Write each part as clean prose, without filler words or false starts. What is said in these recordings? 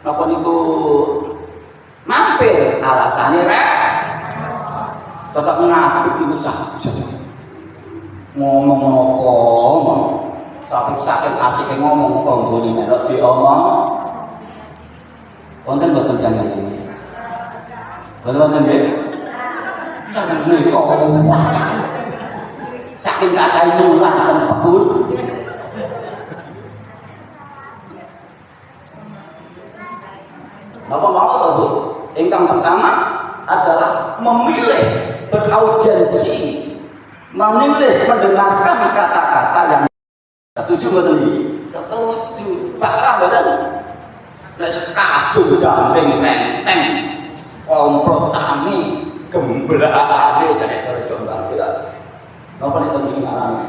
napa niku mampir alasane rek tetap ngadeg iku saja ngomong apa tapi saking asike ngomong kanggone melok diomong wonten boten jangan ini wonten nggih jangan menika saking kathah mulah ten pekul napa mau Bu ingkang pertama adalah memilih beraudiensi memilih mendengarkan kata-kata yang setuju betul ini setuju tak betul nek sekadung gamping renteng komprotane gemblakane jane karo jombang kita napa nek temen ngarani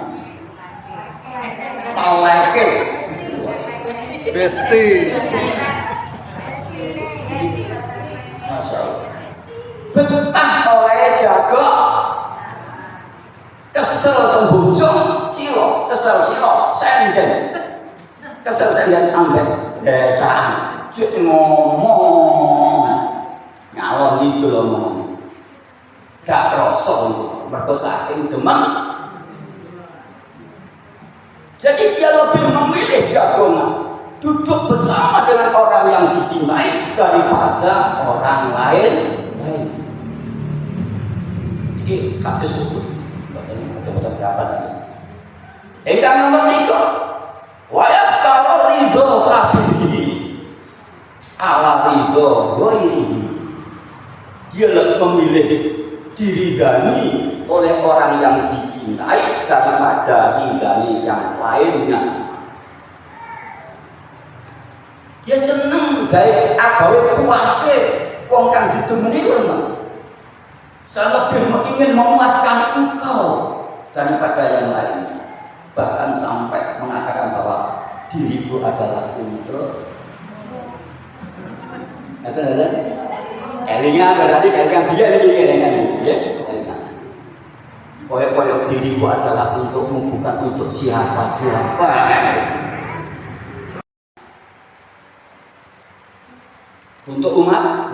taweke besti masyaallah betah oleh jago kesel sembujung silo kesel silo senden kesel senden ambek dedan cuk ngomong ngalor gitu loh ngomong gak kerasa mergo saking demam jadi dia lebih memilih jagongan duduk bersama dengan orang yang dicintai daripada orang lain ini kasus itu betul-betul berapa ingkang nomor 3 wa yaqtaru ridho sabihi ala ridho ghairihi dia lebih memilih diridani oleh orang yang dicintai daripada ridani yang lainnya dia seneng gawe puase wong kang ditemeni lho saya lebih ingin memuaskan engkau daripada yang lainnya bahkan sampai mengatakan bahwa diriku adalah untuk itu adalah elingnya berarti kayak dia ini ya koyok diriku adalah untukmu bukan untuk siapa-siapa untuk umat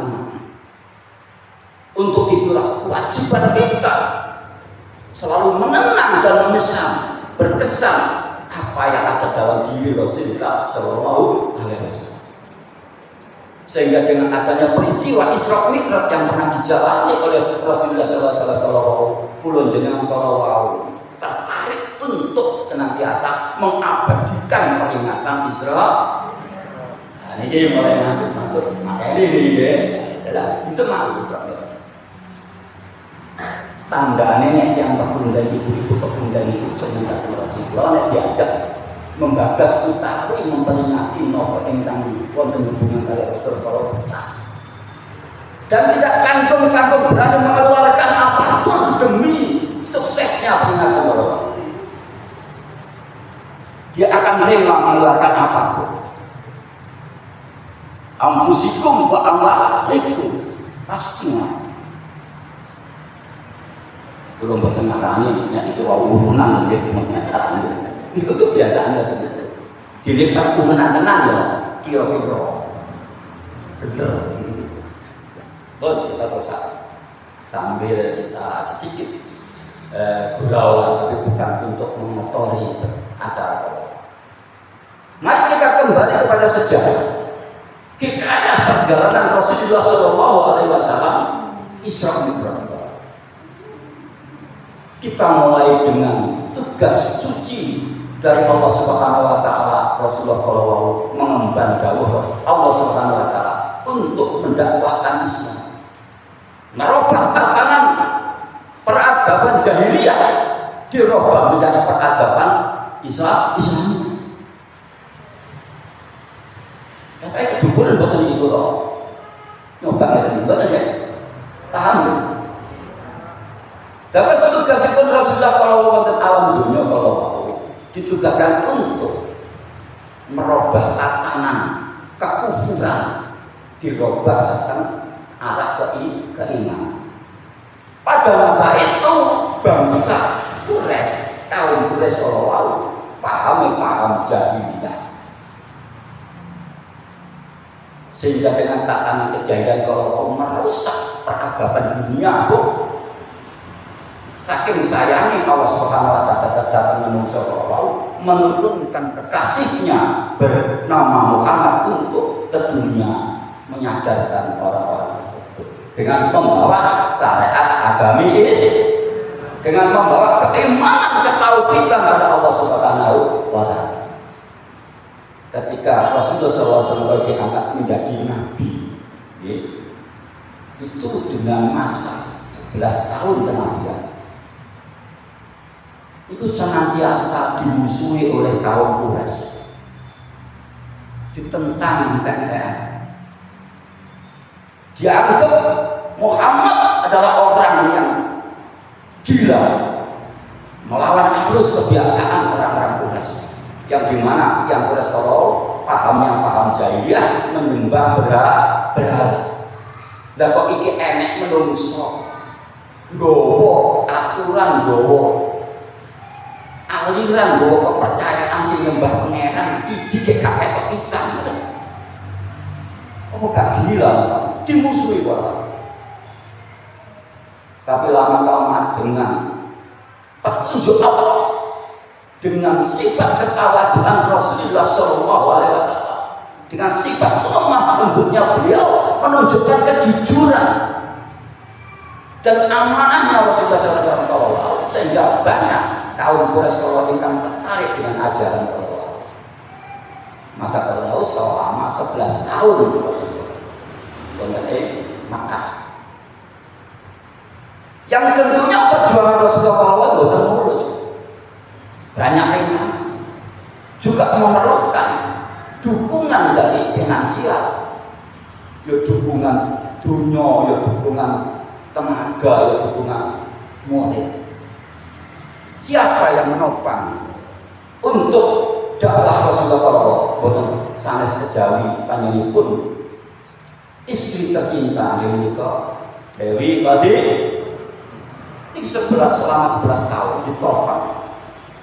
untuk itulah kewajiban kita selalu menenang dan menyesal berkesan apa yang ada dalam diri Rasulullah Shallallahu Alaihi Wasallam sehingga dengan adanya peristiwa Isra Mi'raj yang pernah dijalani oleh Rasulullah Shallallahu Alaihi Wasallam pulun jenengan kalau tertarik untuk senantiasa mengabadikan peringatan Isra. Nah, ini mulai masuk makanya ini ya adalah bisa masuk Isra Mi'raj. Tanda nenek yang pekundang ibu pekundang ibu sebentar Rasulullah nek diajak menggagas utawi memperingati napa ingkang wonten hubungan kaliyan Rasulullah dan tidak kangkung berani mengeluarkan apapun demi suksesnya peringatan Allah dia akan rela mengeluarkan apapun amfusikum wa amwalikum pastinya belum berkenarani yang itu urunan dia menyatakan itu biasanya dilipat tenang ya kira-kira bener kita terus sambil kita sedikit gurau tapi bukan untuk mengotori acara mari kita kembali kepada sejarah hikayat perjalanan Rasulullah Shallallahu Alaihi Wasallam Isra Mi'raj kita mulai dengan tugas suci dari Allah Subhanahu wa taala Rasulullah sallallahu mengemban dawuh Allah Subhanahu wa taala untuk mendakwahkan Islam merubah tatanan peradaban jahiliyah dirubah menjadi peradaban Islam katanya kedukuran bukan itu loh nyoba ya bukan ya paham tapi tugasipun Rasulullah kalau wonten alam dunia kalau ditugaskan untuk merubah tatanan kekufuran dirubah tentang arah keimanan. Pada masa itu bangsa Quraisy kaum Quraisy kalau paham jahiliyah Sehingga dengan tatanan kejadian kalau merusak peradaban dunia, Bu. Saking sayangi Allah Subhanahu wa taala datang manusia kalau menurunkan kekasihnya bernama Muhammad untuk ke dunia, menyadarkan orang-orang tersebut dengan membawa syariat agami Islam, dengan membawa keimanan ketauhidan pada Allah Subhanahu wa taala. Ketika Rasulullah SAW diangkat menjadi nabi, itu dengan masa 11 tahun kenabian, itu senantiasa dimusuhi oleh kaum Quraisy, ditentang tentang. Dianggap Muhammad adalah orang yang gila, melawan arus kebiasaan orang-orang Quraisy, yang dimana yang Quraisy kalau paham jahiliyah menyembah berhala. Dan kok iki enek menungso nggawa aturan, nggawa aliran, nggawa kepercayaan sing nyembah pangeran siji gek gak ketok pisan. Apa gak gila dimusuhi orang. Tapi lama-lama dengan petunjuk Allah, dengan sifat ketawaduan Rasulullah SAW, dengan sifat lemah lembutnya beliau, menunjukkan kejujuran dan amanahnya Rasulullah SAW, sehingga banyak kaum Quraisy kalau ingkang tertarik dengan ajaran Allah. Masa beliau selama 11 tahun di Makkah, yang tentunya perjuangan Rasulullah SAW terus banyak rintangan, juga memerlukan dukungan dari finansial, ya dukungan dunia, ya dukungan tenaga, ya dukungan moral. Siapa yang menopang untuk dakwah Rasulullah SAW? Sanes kejawi panjenenganipun istri tercinta menika Dewi Khadijah. Selama 11 tahun ditopang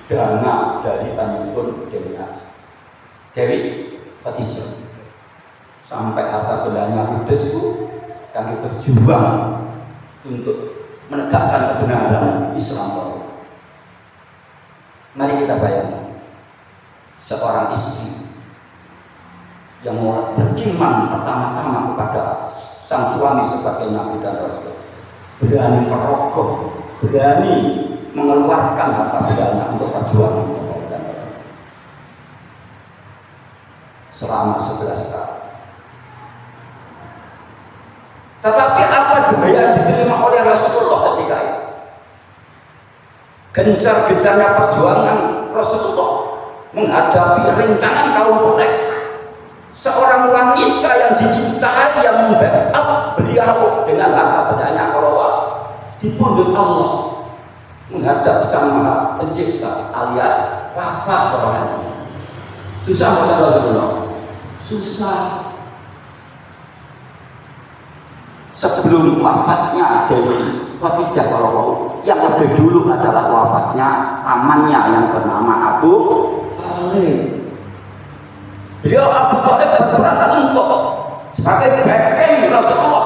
dana dari panjenenganipun Dewi Khadijah, sampai harta bendanya ludes, Bu, kami berjuang untuk menegakkan kebenaran Islam. Mari kita bayangkan seorang istri yang mau beriman pertama-tama kepada sang suami sebagai nabi dan rasul, berani merogoh, berani mengeluarkan harta bendanya untuk perjuangan kebaikan selama 11 tahun. Tetapi apa daya yang diterima oleh Rasulullah ketika itu? Gencar-gencarnya perjuangan Rasulullah menghadapi rintangan kaum Quraisy. Seorang wanita yang dicintai, yang membackup beliau dengan harta bendanya Allah di punduk Allah, menghadap Sang Maha Pencipta alias wafat orangnya. Susah bukan Rasulullah? Susah. Sebelum wafatnya Dewi Khadijah kalau yang lebih dulu adalah wafatnya pamannya yang bernama Abu Thalib. Beliau Abu Thalib berperan untuk sebagai backing Rasulullah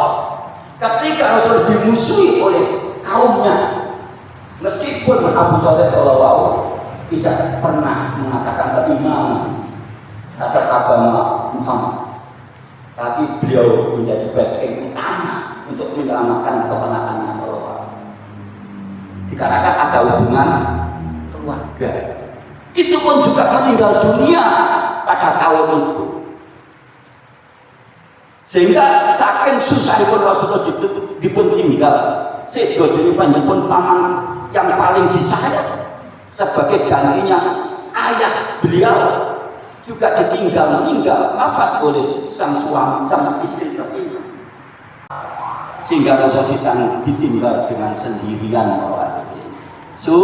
ketika Rasul dimusuhi oleh kaumnya. Meskipun Abu Thalib tidak pernah mengatakan keimanan terhadap agama Muhammad, tapi beliau menjadi backing utama untuk menyelamatkan kemenangannya Allah. Dikarenakan ada hubungan keluarga. Itu pun juga meninggal dunia pada tahun itu. Sehingga saking susah pun Rasulullah dipun tinggal. Sedo diri panjenengan paman yang paling disayang sebagai gantinya ayah beliau juga ditinggal meninggal wafat oleh sang suami, sang istri tercinta. Sehingga Rasulullah ditinggal dengan sendirian orang itu.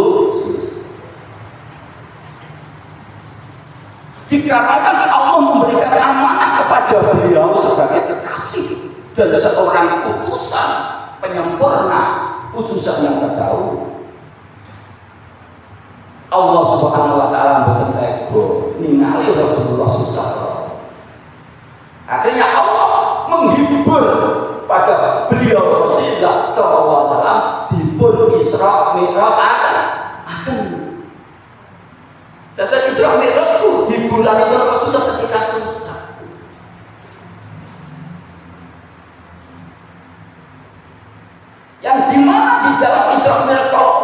Dikarenakan Allah memberikan amanah kepada beliau sebagai kekasih dan seorang utusan penyempurna, utusan yang terdahulu. Allah Subhanahu wa taala berkata, ningali Rasulullah susah. Akhirnya Allah Dan Isra Mi'raj itu hiburan itu Rasulullah ketika susah. Yang dimana di dalam Isra Mi'raj kalau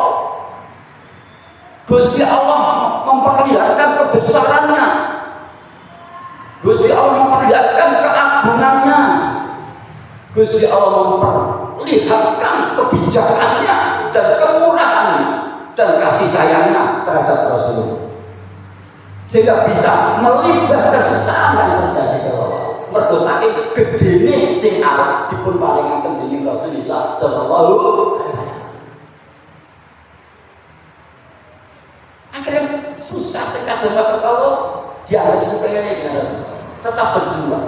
Gusti Allah memperlihatkan kebesarannya, Gusti Allah memperlihatkan keagungannya, Gusti Allah memperlihatkan kebijakannya dan kemurahannya dan kasih sayangnya terhadap Rasulullah, sehingga bisa melibas kesusahan yang terjadi ke Allah. Mergo saking gedene sing arep dipun paringaken dening Rasulullah sallallahu alaihi wasallam. Akhirnya susah sekali kalau dianggap sepele, tetap berjuang,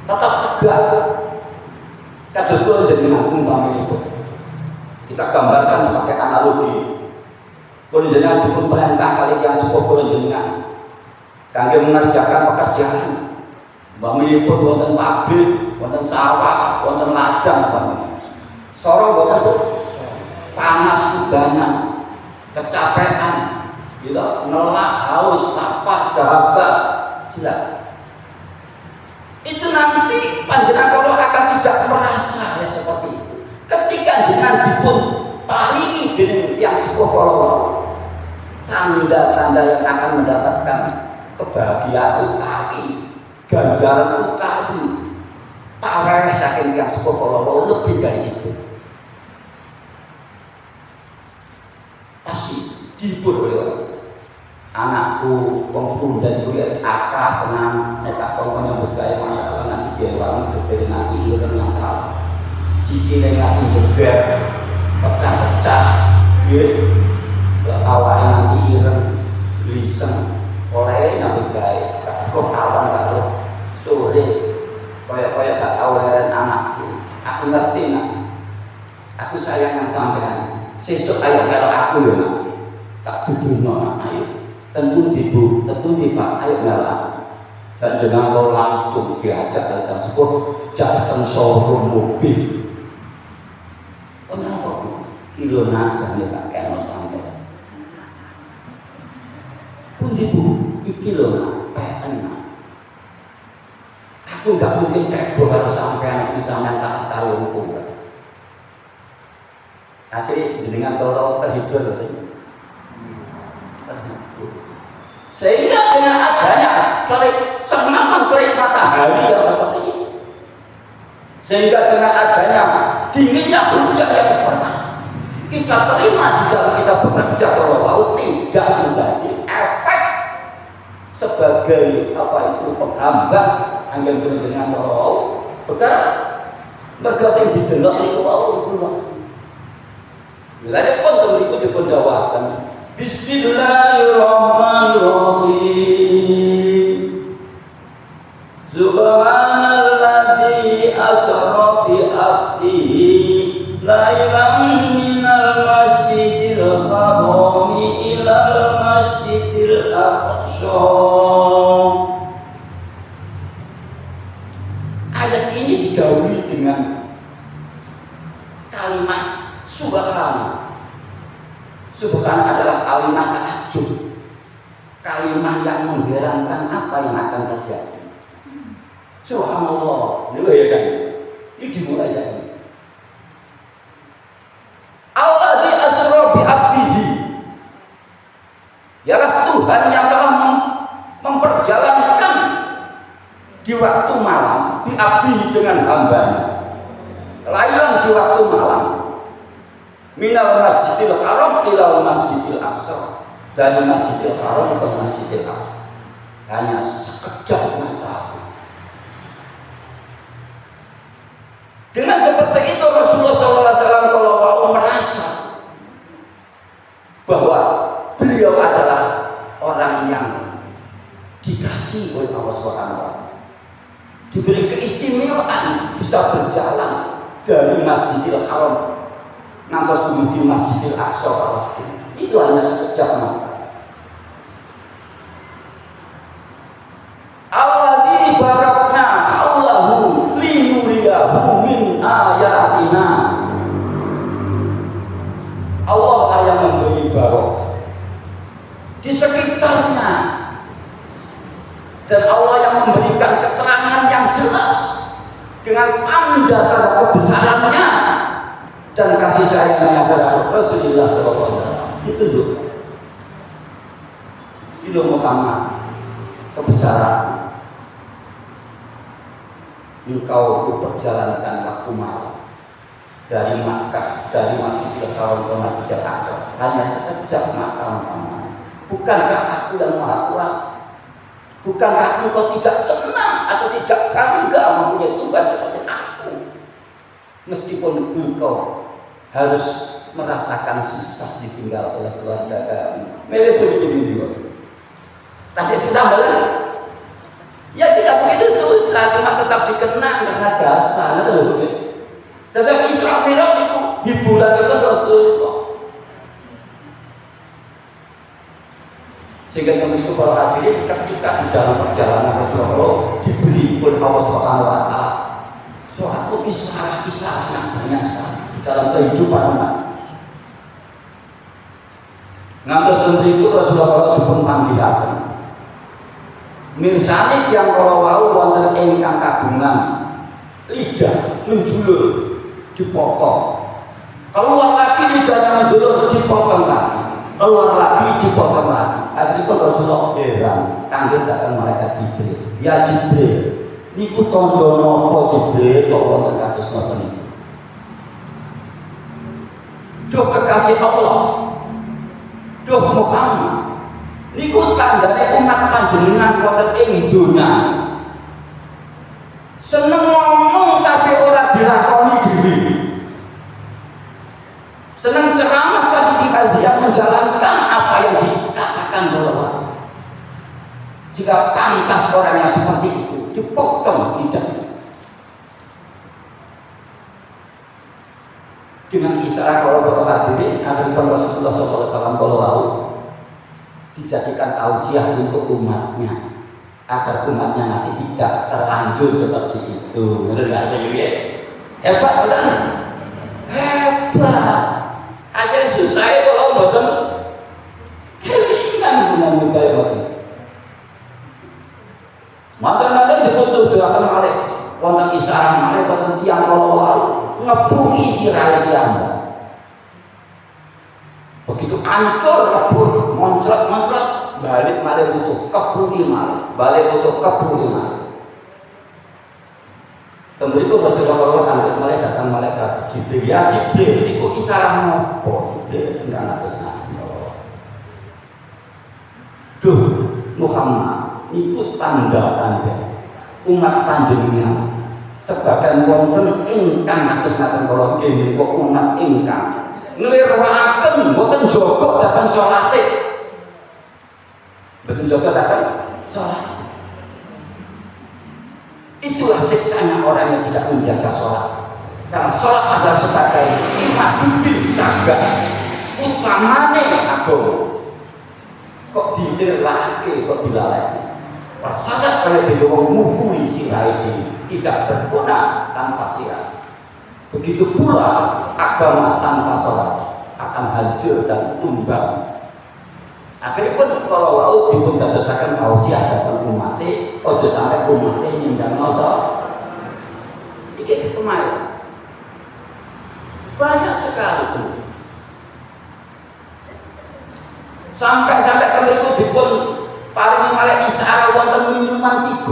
tetap tegak. Kados kula jenengan umpami itu kita gambarkan sebagai analogi. Kula jenengan dipun perintah kali yang sepuh kula jenengan kangge mengerjakan pekerjaan. Umpamipun wonten pabrik, wonten sawah, wonten ladang, sorong wonten panas udanan, kecapean, gila, ngelak, haus, lapar, dahaga, jelas. Itu nanti panjenengan kalau akan tidak merasa ya seperti itu. Ketika jenengan dipun paringi dening tiyang sepuh kala tanda-tanda yang akan mendapatkan kebahagiaan utawi, ganjaran utawi, parah saking tiyang sepuh kala lebih dari itu. Pasti dihibur oleh orang. Anakku, wong dan kuliah akal senang, netak pokoknya bergaya masalah nanti dia wangi bergaya nanti ireng yang salah. Sikile nanti jeger, pecah-pecah, ya, awalnya nanti ireng, geliseng, olehnya bergaya, kok awan kalau sore, koyak-koyak gak tahu leren anakku. Aku ngerti nak, aku sayang sampean. Sesuk ayo kalau aku ya nak, tak jujur nak ayo. Tentu dibu, tentu tiba, ayo ngalah. Dan jangan kau langsung diajak dan tersebut jatuh showroom mobil. Kenapa? Kilo naja nih tak kena sampai. Pun dibu, kilo PN. Aku nggak mungkin cek kalau sampai bisa mental tahu hukum. Akhirnya jenengan toro terhibur betul. Sehingga dengan adanya semaman terik matahari yang seperti ini, sehingga dengan adanya dinginnya hujan yang pernah kita terima di dalam kita bekerja kalau mau tidak menjadi efek sebagai apa itu penghambat angin dengan kalau bekerja bergasing di dalam itu Allah. Bila pun berikut dipenjawakan. Bismillahirrahmanirrahim. Subhanalladzi asra bi 'abdihi lailan minal masjidil haram ilal masjidil aqsa. Ayat ini didahului dengan kalimat subhanallah. Subhanallah adalah kalimat takjub, kalimat yang mengherankan apa yang akan terjadi. Subhanallah, ini ya kan? Ini dimulai saja. Alladzi asra bi 'abdihi, ialah Tuhan yang telah memperjalankan di waktu malam bi 'abdihi dengan hambanya. Layang di waktu malam. Minal masjidil haram ilal masjidil aqsa, dari masjidil haram ke masjidil aqsa hanya sekejap mata. Dengan seperti itu Rasulullah SAW kalau mau merasa bahwa beliau adalah orang yang dikasih oleh Allah SWT, diberi keistimewaan bisa berjalan dari masjidil haram nanti menuju Masjidil Aqsa Palestina. Itu hanya sekejap mata. Alladzi barakna haulahu linuriyahu min ayatina. Allah lah yang memberi barokah di sekitarnya Dan Allah yang memberikan keterangan yang jelas dengan tanda tanda kebesarannya dan kasih sayangnya terhadap Rasulullah SAW. Itu tuh. Itu Muhammad, kebesaran. Engkau perjalankan waktu malam dari Makkah, dari Masjidil Haram ke Masjidil Aqsa, hanya sekejap mata Muhammad. Bukankah aku yang Maha Kuat? Bukankah engkau tidak senang atau tidak bangga mempunyai Tuhan seperti aku? Meskipun engkau harus merasakan susah ditinggal oleh keluarga kami. Milih video. Kasih susah banget. Ya tidak begitu susah, cuma tetap dikenang karena jasa. Tetapi Isra Mi'raj itu hiburan itu Rasulullah. Sehingga itu para hadirin ketika di dalam perjalanan Rasulullah diberi oleh Allah Subhanahu wa taala suatu kisah-kisah yang banyak sekali dalam kehidupan umat. Ngantos tentu itu Rasulullah dipun panggihaken. Mirsani tiyang kala wau wonten ingkang kagungan lidah menjulur dipotong. Keluar lagi lidahnya menjulur dipotong lagi. Keluar lagi dipotong lagi. Akhirnya Rasulullah heran, kangen datang malaikat Jibril. Ya Jibril, niku tandha napa Jibril kok wonten kados ngoten niku? Duh kekasih Allah, duh Muhammad, niku tandane umat panjenengan wonten ing donya. Seneng ngomong tapi ora dilakoni dhewe. Seneng ceramah tapi tidak dia menjalankan apa yang dikatakan bahwa jika pantas orang yang seperti itu dipotong lidahnya. Dengan isyarat kalau hadirin akhirnya Rasulullah SAW kalau dijadikan tausiah untuk umatnya agar umatnya nanti tidak terlanjur seperti itu. Benar nggak ada ya? Hebat benar? Hebat. Aja susah kalau betul. Kelingan guna budaya ini. Maka dibutuh doakan malih, wonten isyarat malih, wonten tiang kalau ngebuki sirai Anda. Begitu hancur kebun, moncrot, balik malih butuh keburi malih, balik butuh keburi malih. Kemudian itu Rasulullah tanggung malih datang malaikat Jibril. Ya Jibril, itu isyarat nopo? Jibril enggak ngatus Duh Muhammad, itu tanda-tanda umat panjenengan sebagian wonten ingkang ngatus-ngaten kala nggih kok umat ingkang nglirwakaken mboten jaga dhateng salate. Mboten jaga dhateng salat. Itulah siksanya orang yang tidak menjaga sholat. Karena sholat adalah sebagai imadudin jaga utamane agama. Kok dilirwakake, kok dilalai. Persasat oleh dhewe wong mumpuni sirai ini tidak berguna tanpa sirat. Begitu pula agama tanpa sholat akan hancur dan tumbang. Akhirnya pun kalau wau dipun dadosaken tausiah dhateng umate, aja sampai umate nyendang sholat. Iki kemarin banyak sekali tuh. Sampai kemudian dipun paringi malih isyarat wonten minuman 3.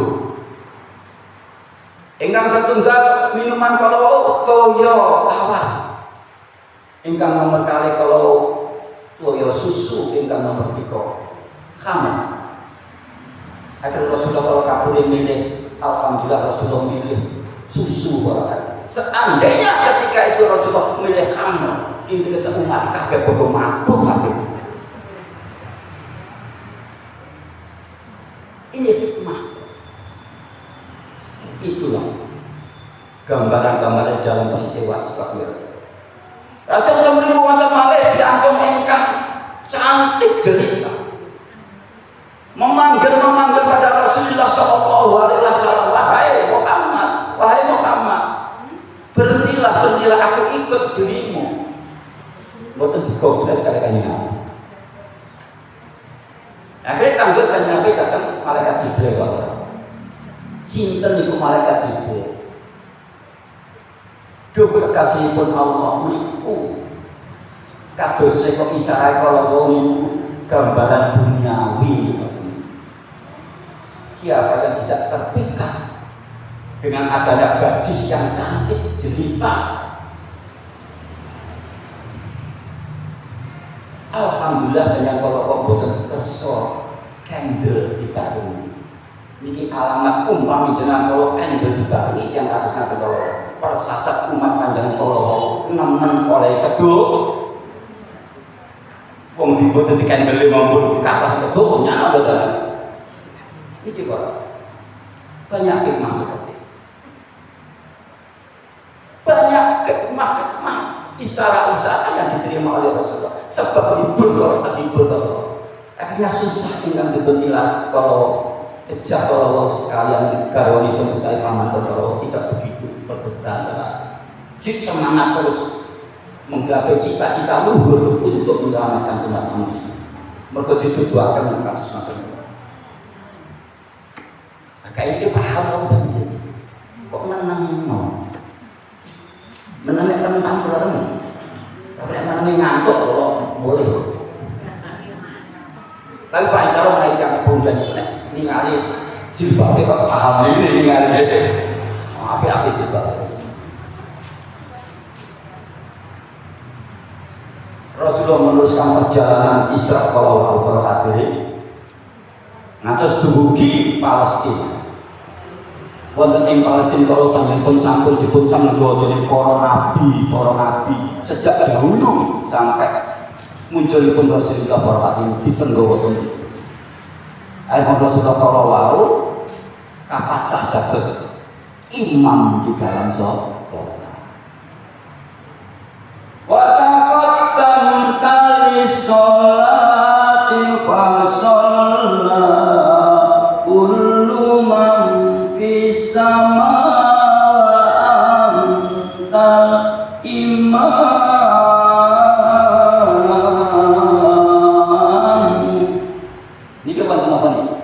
Ingkang setunggal minuman kalau toyo tawar. Ingkang nomor kali kalau toyo susu, ingkang nomor 3 khamr. Akhirnya Rasulullah kabeh milih, alhamdulillah Rasulullah milih susu barang. Seandainya ketika itu Rasulullah milih khamr, ini kita umat kabeh padha mabuk kabeh. Ini hikmah. Itulah gambaran-gambaran dalam peristiwa Isra Mi'raj. Raja kemudian wonten malih diangkum ingkang cantik jelita. Memanggil pada Rasulullah Sallallahu Alaihi Wasallam, wahai Muhammad, berhentilah, aku ikut dirimu. Boten digobres kali kanjeng. Akhirnya tanggal kan Nabi datang malaikat Jibril. Sinten niku malaikat Jibril. Duh kekasihipun Allah niku kados kok isyarat kalau wong niku gambaran duniawi. Siapa yang tidak terpikat dengan adanya gadis yang cantik jelita? Alhamdulillah dengan kalau boten kersa candle dibangun. Niki alamat umpami jenengan kalau candle dibangun yang kados ngaten kalau persasat umat panjenengan kalau nemen oleh keduk. Wong dibuat dadi candle mampun kapas keduk nyala boten. Iki kok penyakit masuk hati. Banyak hikmah isyarat-isyarat yang diterima oleh Rasulullah. Sebab hibur kalau terhibur kalau akhirnya susah tinggal dibentilan kalau ejak kalau sekalian garoni pun kita paman kalau tidak begitu berkesan. Cik semangat terus menggapai cita-cita luhur untuk menyelamatkan umat manusia. Mereka dituduhkan dengan kasus macam. Kayak ini paham kalau begitu. Kok menang mau? Menangnya tentang pelarang. Tapi menangnya ngantuk kalau boleh. Tapi Pak Insya naik yang kemudian ini ngali jilbabnya kok paham ini ngali. Api-api jilbab. Rasulullah meneruskan perjalanan Isra kalau berhati ngatos dumugi Palestina. Wonten ing Palestina kalau panjenengan sampun dipunten boten para nabi sejak dahulu sampai munculipun Rasulullah berhati ditenggawa ten. Ayeuna Rasulullah para wau kapatah dados imam di dalam salat. Wa taqaddamta lis-sholati fasalla kullu man fis samaa'i antal imam. Niki wonten apa niki?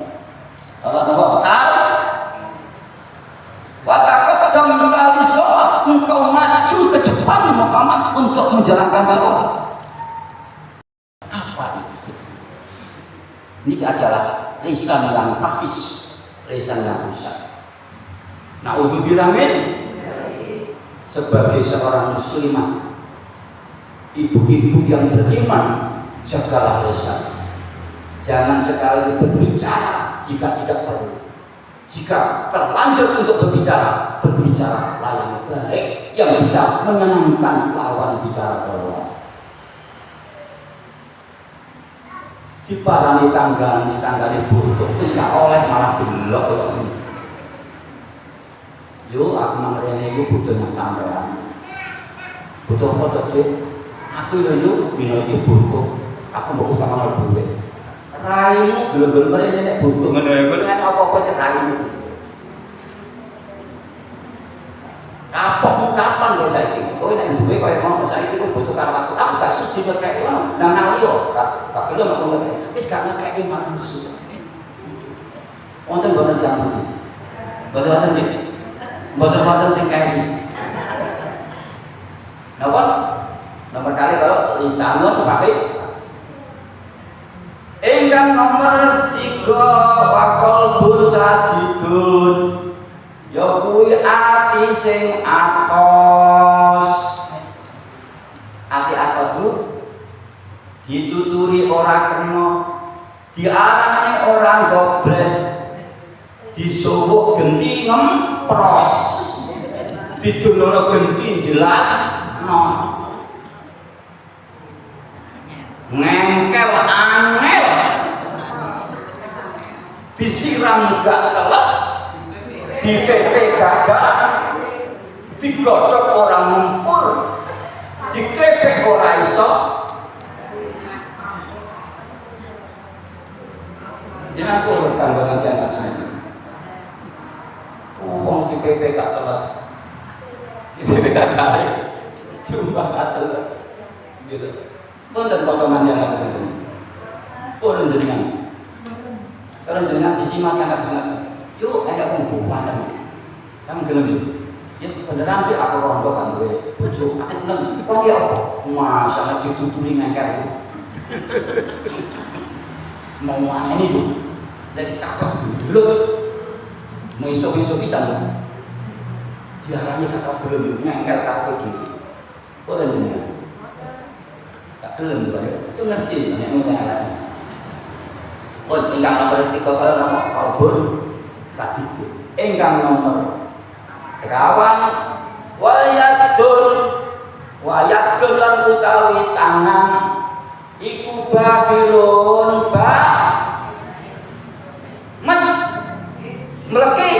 Engkau maju ke depan Muhammad untuk menjalankan sholat. Apa itu? Ini adalah lisan yang tahis, lisan yang rusak. Na'udzubillah min. Sebagai seorang muslimah, ibu-ibu yang beriman, jagalah lisan. Jangan sekali berbicara jika tidak perlu. Jika terlanjur untuk berbicara, berbicara yang baik yang bisa menyenangkan lawan bicara Allah. Diparani tanggali buruk, wis gak oleh malah belok kok. Yo aku nang rene iku butuh nang sampean. Butuh apa to, aku yo dino iki buruk. Aku mbok utang ana duit. Raimu gelem-gelem rene nek butuh ngono iku nek apa-apa sing raimu. Kapok kapan lho saiki? Kowe nek duwe kaya ngono saiki kowe butuh karo aku. Aku gak sudi ngekeki ngono. Nang naliyo, tak gelem aku ngekeki. Wis gak ngekeki maksud. Wonten boten tiyang pundi? Boten nggih. Boten sing kaya iki. Napa? Nomor kali kalau lisanun pakai ingkang nomor 3 waqal sadidun. Ya kuwi ati sing atos. Ati atos ku dituturi ora kena, diarani ora gobles, disuwuk genti ngempros, didolono genti jelas no. Ngengkel angel, disiram gak teles, di PP gagah, digodhog orang ngempur, dikrepek ora iso. Jeneng aku kanggo nanti anak saya. Wong di PP gak teles, di PP gagah, cuma gak teles, gitu. Wonten potongan yang atas itu, pun jenengan. Kalau jenengan disimak yang kata sangat, yuk ada pengumuman, kamu gelem yuk. Ya beneran dia aku rondo kan gue, bojo aku gelem. Kok dia apa? Masalah ditutuli ngangkat. Mau mana ini tuh? Dari kakak dulu, mau iso bisa tuh. Diarahnya kakak gelem ngangkat kakak gitu. Kok ada jenengan? Tak gelem tuh ya. Itu ngerti nek ngomong. Oh, ingkang nomor 3 kalau nama albur sadiki. Ingkang nomor sekawan wayadul lan utawi tangan iku babilun meleki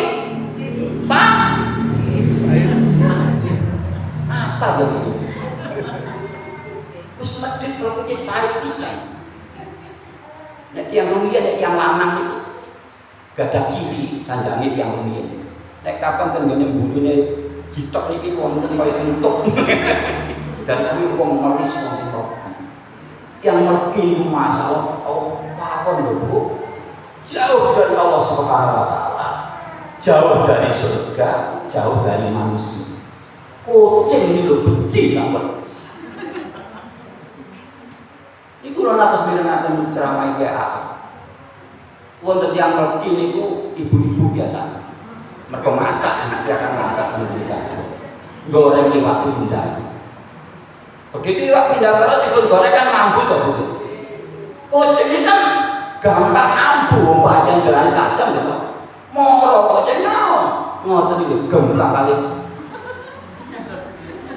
apa jadi wis medhit meleki tarik pisan. Nek tiyang rumiyin, nek tiyang lanang itu gadah kiri sanjange tiyang rumiyin. Nek kapan tenggene mbulune jitok niki wonten kaya entuk. Jarane wong melis wong sing kok. Yang mergi niku masalah apa lho Bu? Jauh dari Allah Subhanahu wa taala. Jauh dari surga, jauh dari manusia. Kucing ini lho benci banget. Iku lho atas mirengaken ceramah iki apa? Wonten tiyang mergi niku ibu-ibu biasa. Mereka masak, dia akan masak goreng iwak pindang. Begitu iwak pindang kalau dipun goreng kan mampu toh Bu. Kucing ini kan gampang ambu, wajan jalan tajam gitu. Mau ngerokok kucing naon? Ngoten iki gemblak kali.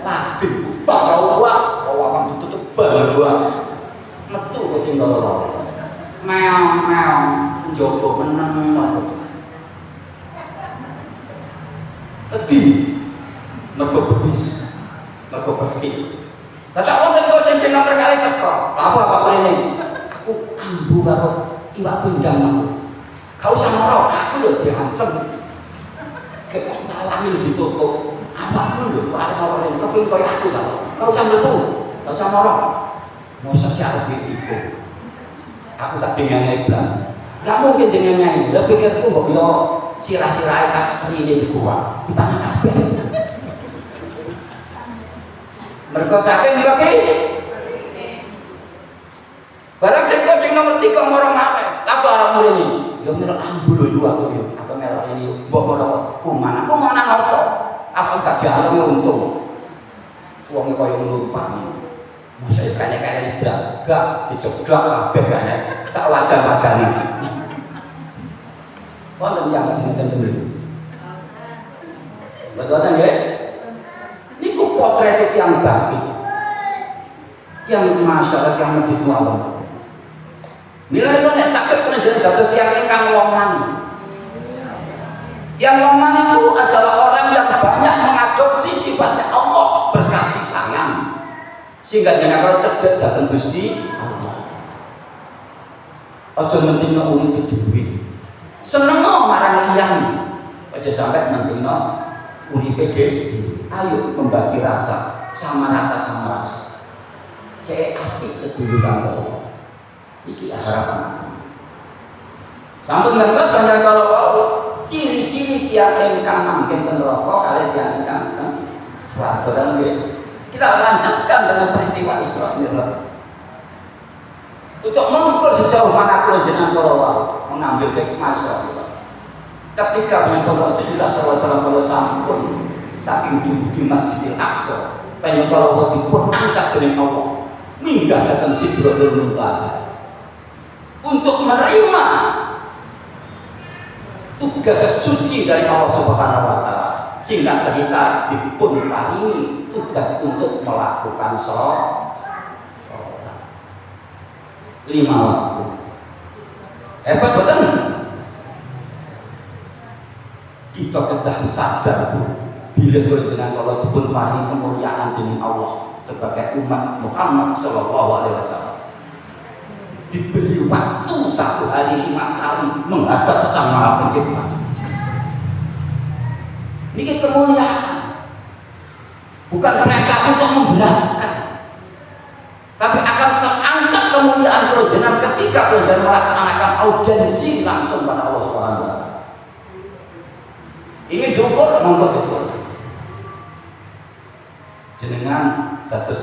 Lagi tahu wak ditutup balua. Metu kucing loro. Meong njogo meneng wae. Edi mergo betis mergo bakti dadak wonten kucing sing nomor kali teko apa rene aku ambu karo iwak pindang mau gak usah moro aku lho diancem kek nawangi ditutup awakmu lho arep ora rene keping koyo aku gak usah mlebu gak usah moro mosok sik arep diiku aku tak dingane iblas gak mungkin jenenge lho pikirku mbok yo sirah-sirah tak rene kuat dipangan kabeh. Mergo saking lagi. Barang sing kucing nomor 3 moro maneh. Apa arep mrene? Yo melok ambu lho yo aku yo. Apa melok ini mbok moro kuman. Aku mana apa? Apa gak dialemi untung. Wong koyo numpang. Mosok kene-kene blas gak diceglok kabeh kene. Sak wajan-wajane. Wonten yang ngeten dulu. Betul nggih? Niku potret tiyang bakti. Tiyang masyarakat yang medhit mawon. Mila nek saged panjenengan dados tiyang ingkang loman. Tiyang loman itu adalah orang yang banyak mengadopsi sifatnya Allah berkasih sayang. Sehingga jenengan kalau cedhek dhateng Gusti Allah. Aja mentingno urip dhewe. Seneng marang liyane. Aja sampai mentingno uripe dhewe. Ayo membagi rasa sama rasa. Cek apik seduluran Allah. Iki harapan. Sampun ngertos banyak kalau ciri-ciri tiyang ingkang manggen ten neraka kalih tiyang ingkang ten swarga nggih. Kita lanjutkan dengan peristiwa Isra Mi'raj. Untuk mengukur sejauh mana kula jenengan kula mengambil hikmah Isra Mi'raj. Ketika Rasulullah SAW sampun saking di Masjidil Aqsa, penyekolawat pun angkat dening Allah, minggah datang Sidratul Muntaha untuk menerima tugas suci dari Allah Subhanahu wa taala. Singkat cerita dipun paringi tugas untuk melakukan sholat 5 waktu. Hebat betul. Kita kedah sadar Bu, bila jenengan Allah dipun paringi kemuliaan dening Allah sebagai umat Muhammad sallallahu alaihi wasallam. Diberi waktu 1 hari 5 kali menghadap Sang Maha Pencipta. Ini kemuliaan. Bukan mereka untuk memberatkan, tapi akan terangkat ke kemuliaan kula jenengan ketika kula jenengan melaksanakan audiensi langsung pada Allah Subhanahu wa taala. Ini diukur, monggo diukur. Jenengan dados